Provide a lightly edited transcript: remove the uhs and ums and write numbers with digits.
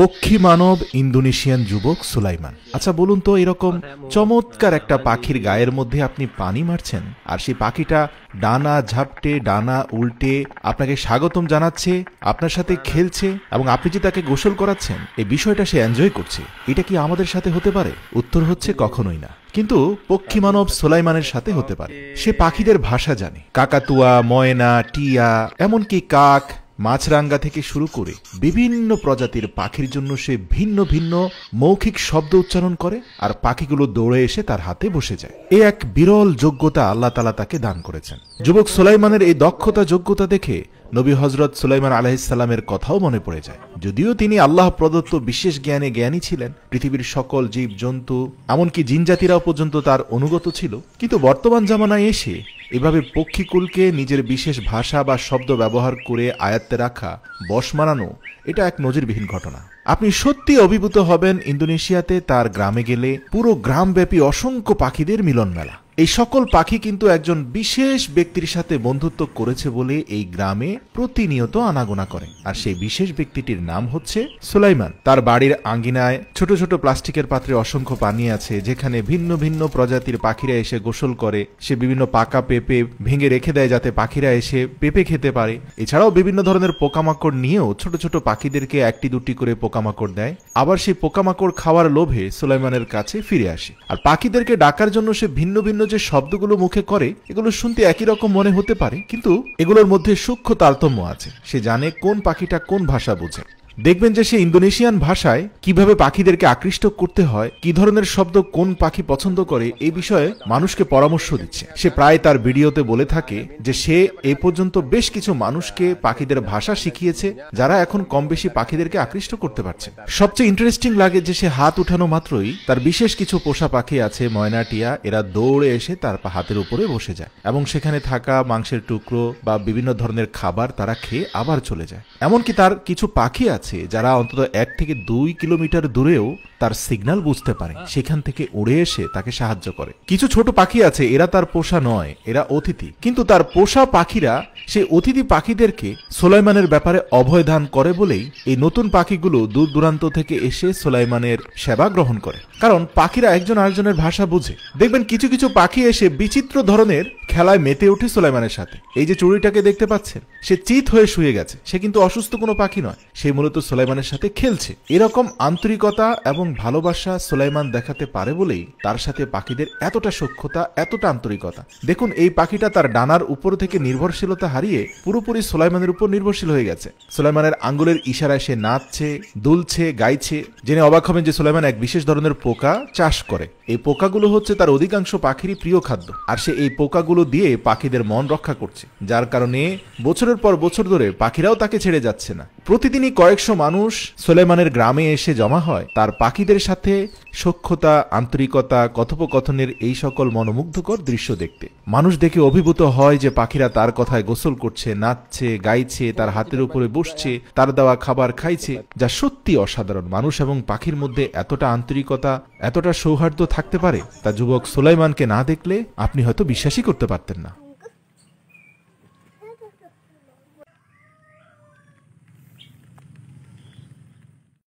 পক্ষী মানব ইন্দোনেশিয়ান যুবক সুলাইমান। আচ্ছা বলুন তো, এরকম চমৎকার একটা পাখির গায়ের মধ্যে আপনি পানি মারছেন, আর সেই পাখিটা ডানা ঝাপটে ডানা উল্টে আপনাকে স্বাগতম জানাচ্ছে, আপনার সাথে খেলছে, এবং আপনি যে তাকে গোসল করাচ্ছেন এই বিষয়টা সে এনজয় করছে। এটা কি আমাদের সাথে হতে পারে? উত্তর হচ্ছে কখনোই না। কিন্তু পক্ষী মানব সুলাইমানের সাথে হতে পারে। সে পাখিদের ভাষা জানে, কাকাতুয়া, ময়না, টিয়া, এমনকি কাক, মাছরাঙ্গা থেকে শুরু করে বিভিন্ন প্রজাতির পাখির জন্য সে ভিন্ন ভিন্ন মৌখিক শব্দ উচ্চারণ করে, আর পাখিগুলো দৌড়ে এসে তার হাতে বসে যায়। এ এক বিরল যোগ্যতা আল্লাহ তাআলা তাকে দান করেছেন। যুবক সুলাইমানের এই দক্ষতা যোগ্যতা দেখে নবী হযরত সুলাইমান আলাইহিস সালামের কথাও মনে পড়ে যায়। যদিও তিনি আল্লাহ প্রদত্ত বিশেষ জ্ঞানী ছিলেন, পৃথিবীর সকল জীব জন্তু এমনকি জিনজাতিরাও পর্যন্ত তার অনুগত ছিল, কিন্তু বর্তমান জামানায় এসে এভাবে পক্ষীকুলকে নিজের বিশেষ ভাষা বা শব্দ ব্যবহার করে আয়ত্তে রাখা, বশ মানানো, এটা এক নজিরবিহীন ঘটনা। আপনি সত্যি অভিভূত হবেন ইন্দোনেশিয়াতে তার গ্রামে গেলে। পুরো গ্রামব্যাপী অসংখ্য পাখিদের মিলন মেলা। এই সকল পাখি কিন্তু একজন বিশেষ ব্যক্তির সাথে বন্ধুত্ব করেছে বলে এই গ্রামে প্রতিনিয়ত আনাগোনা করে, আর সেই বিশেষ ব্যক্তিটির নাম হচ্ছে সুলাইমান। তার বাড়ির আঙ্গিনায় ছোট ছোট প্লাস্টিকের পাত্রে অসংখ্য পানি আছে, যেখানে ভিন্ন ভিন্ন প্রজাতির পাখিরা এসে গোসল করে। সে বিভিন্ন পাকা পেঁপে ভেঙে রেখে দেয় যাতে পাখিরা এসে পেঁপে খেতে পারে। এছাড়াও বিভিন্ন ধরনের পোকামাকড় নিয়েও ছোট ছোট পাখিদেরকে একটি দুটি করে পোকামাকড় দেয়। আবার সেই পোকামাকড় খাওয়ার লোভে সুলাইমানের কাছে ফিরে আসে। আর পাখিদেরকে ডাকার জন্য সে ভিন্ন ভিন্ন যে শব্দগুলো মুখে করে, এগুলো শুনতে একই রকম মনে হতে পারে, কিন্তু এগুলোর মধ্যে সূক্ষ্ম তারতম্য আছে। সে জানে কোন পাখিটা কোন ভাষা বোঝে। দেখবেন যে সে ইন্দোনেশিয়ান ভাষায় কিভাবে পাখিদেরকে আকৃষ্ট করতে হয়, কি ধরনের শব্দ কোন পাখি পছন্দ করে, এই বিষয়ে মানুষকে পরামর্শ দিচ্ছে। সে প্রায় তার ভিডিওতে বলে থাকে যে সে এই পর্যন্ত বেশ কিছু মানুষকে পাখিদের ভাষা শিখিয়েছে, যারা এখন কম বেশি পাখিদেরকে আকৃষ্ট করতে পারছে। সবচেয়ে ইন্টারেস্টিং লাগে যে সে হাত উঠানো মাত্রই তার বিশেষ কিছু পোষা পাখি আছে, ময়না, টিয়া, এরা দৌড়ে এসে তার হাতের উপরে বসে যায়, এবং সেখানে থাকা মাংসের টুকরো বা বিভিন্ন ধরনের খাবার তারা খেয়ে আবার চলে যায়। এমনকি তার কিছু পাখি আছে যারা অন্তত 1 থেকে 2 কিলোমিটার দূরেও তার সিগন্যাল বুঝতে পারে, সেখান থেকে উড়ে এসে তাকে সাহায্য করে। কিছু ছোট পাখি আছে, এরা তার পোষা নয়, এরা অতিথি, কিন্তু তার পোষা পাখিরা সেই অতিথি পাখিদেরকে সুলাইমানের ব্যাপারে অভয় দান করে বলেই এই নতুন পাখিগুলো দূর দূরান্ত থেকে এসে সুলাইমানের সেবা গ্রহণ করে, কারণ পাখিরা একজন আরেকজনের ভাষা বুঝে। দেখবেন কিছু কিছু পাখি এসে বিচিত্র ধরনের খেলায় মেতে ওঠে সুলাইমানের সাথে। এই যে চড়ুইটাকে দেখতে পাচ্ছেন, সে চিত হয়ে শুয়ে গেছে, সে কিন্তু অসুস্থ কোনো পাখি নয়, সে মূলত সুলাইমানের সাথে খেলছে। এরকম আন্তরিকতা এবং ভালোবাসা সুলাইমান দেখাতে পারে বলেই তার সাথে পাখিদের এতটা সখ্যতা, এতটা আন্তরিকতা। দেখুন, এই পাখিটা তার ডানার উপর থেকে নির্ভরশীলতা হারিয়ে পুরোপুরি সুলাইমানের উপর নির্ভরশীল হয়ে গেছে। সুলাইমানের আঙ্গুলের ইশারায় সে নাচছে, দুলছে, গাইছে। জেনে অবাক হবেন যে সুলাইমান এক বিশেষ ধরনের পোকা চাষ করে। এই পোকাগুলো হচ্ছে তার অধিকাংশ পাখিরই প্রিয় খাদ্য, আর সে এই পোকাগুলো দিয়ে পাখিদের মন রক্ষা করছে, যার কারণে বছরের পর বছর ধরে পাখিরাও তাকে ছেড়ে যাচ্ছে না। প্রতিদিনই কয়েকশো মানুষ সুলাইমানের গ্রামে এসে জমা হয় তার পাখিদের সাথে সখ্যতা, আন্তরিকতা, কথোপকথনের এই সকল মনোমুগ্ধকর দৃশ্য দেখতে। মানুষ দেখে অভিভূত হয় যে পাখিরা তার কথায় গোসল করছে, নাচছে, গাইছে, তার হাতের উপরে বসছে, তার দেওয়া খাবার খাইছে, যা সত্যি অসাধারণ। মানুষ এবং পাখির মধ্যে এতটা আন্তরিকতা, এতটা সৌহার্দ্য থাকতে পারে, তা যুবক সুলাইমানকে না দেখলে আপনি হয়তো বিশ্বাসই করতে পারতেন না।